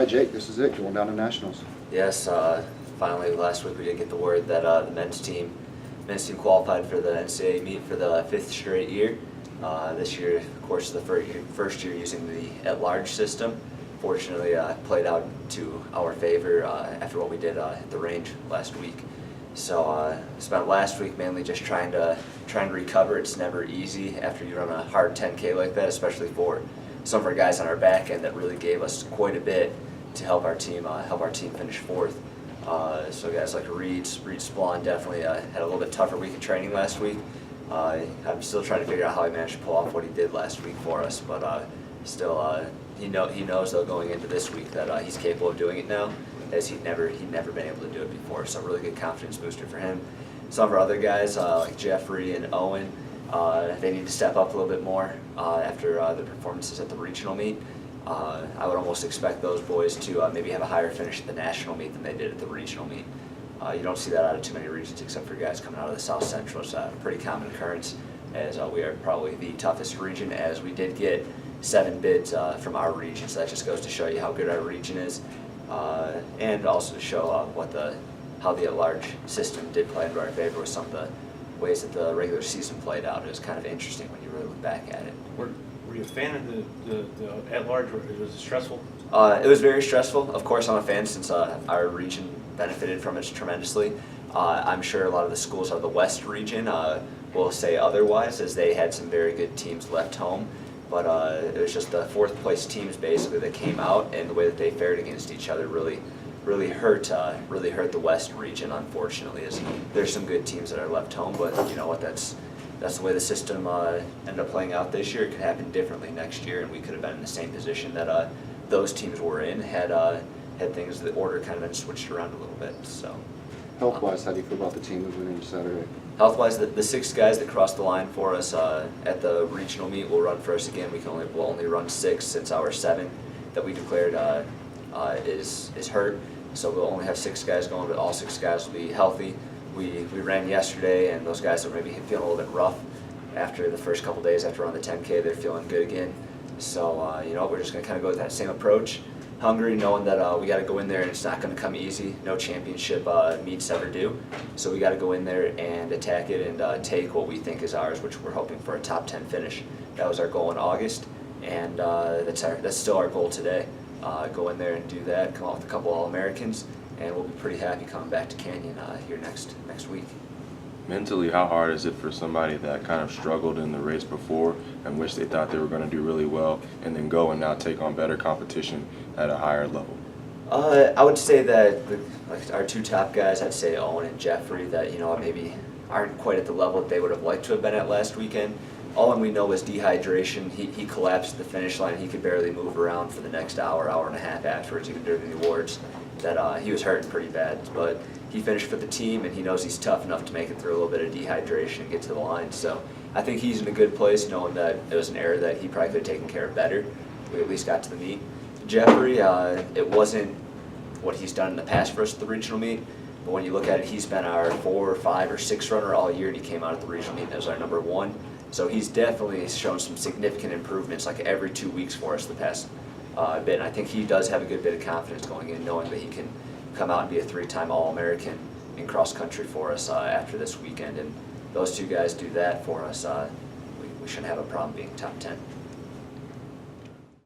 right, Jake, this is it, going down to nationals. Yes, finally last week we did get the word that the men's team qualified for the NCAA meet for the 5th straight year. This year, of course, is the first year using the at-large system. Fortunately, played out to our favor after what we did at the range last week. So spent last week mainly just trying to recover. It's never easy after you run a hard 10K like that, especially for some of our guys on our back end that really gave us quite a bit to help our team finish 4th. So guys like Reed Splon definitely had a little bit tougher week of training last week. I'm still trying to figure out how he managed to pull off what he did last week for us, but still he knows though going into this week that he's capable of doing it now, as he'd never been able to do it before. So really good confidence booster for him. Some of our other guys like Jeffrey and Owen, they need to step up a little bit more after the performances at the regional meet. I would almost expect those boys to maybe have a higher finish at the national meet than they did at the regional meet. You don't see that out of too many regions except for guys coming out of the South Central. It's a pretty common occurrence, as we are probably the toughest region, as we did get 7 bids from our region, so that just goes to show you how good our region is, and also to show how the at-large system did play into our favor with some of the ways that the regular season played out. It was kind of interesting when you really look back at it. Were you a fan of the at-large, or was it stressful? It was very stressful. Of course, I'm a fan since our region benefited from it tremendously. I'm sure a lot of the schools out of the West region will say otherwise, as they had some very good teams left home. But it was just the 4th place teams basically that came out, and the way that they fared against each other really hurt the West region. Unfortunately, as there's some good teams that are left home, but you know what? That's the way the system ended up playing out this year. It could happen differently next year, and we could have been in the same position that those teams were in had things, the order kind of been switched around a little bit. So, Health-wise, how do you feel about the team moving into Saturday? Health-wise, the 6 guys that crossed the line for us at the regional meet will run for us again. We'll only run 6 since our 7 that we declared is hurt. So we'll only have 6 guys going, but all 6 guys will be healthy. We ran yesterday, and those guys are maybe feeling a little bit rough after the first couple days after running the 10K. They're feeling good again. So you know, we're just going to kind of go with that same approach. Hungry, knowing that we got to go in there and it's not going to come easy. No championship meets ever do. So we got to go in there and attack it and take what we think is ours, which we're hoping for a top 10 finish. That was our goal in August, and that's still our goal today. Go in there and do that, come out with a couple All-Americans, and we'll be pretty happy coming back to Canyon here next week. Mentally, how hard is it for somebody that kind of struggled in the race before and wish they thought they were going to do really well, and then go and now take on better competition at a higher level? I would say that like our 2 top guys, I'd say Owen and Jeffrey, that maybe aren't quite at the level that they would have liked to have been at last weekend. All we know was dehydration. He collapsed at the finish line. He could barely move around for the next hour and a half afterwards, even during the awards. That he was hurting pretty bad, but he finished for the team, and he knows he's tough enough to make it through a little bit of dehydration and get to the line. So I think he's in a good place, knowing that it was an error that he probably could have taken care of better. We at least got to the meet. Jeffrey, it wasn't what he's done in the past for us at the regional meet, but when you look at it, he's been our 4 or 5 or 6 runner all year, and he came out at the regional meet as our number 1. So he's definitely shown some significant improvements, like every 2 weeks for us the past bit. And I think he does have a good bit of confidence going in, knowing that he can come out and be a 3-time All-American in cross country for us after this weekend. And those 2 guys do that for us, we shouldn't have a problem being top 10.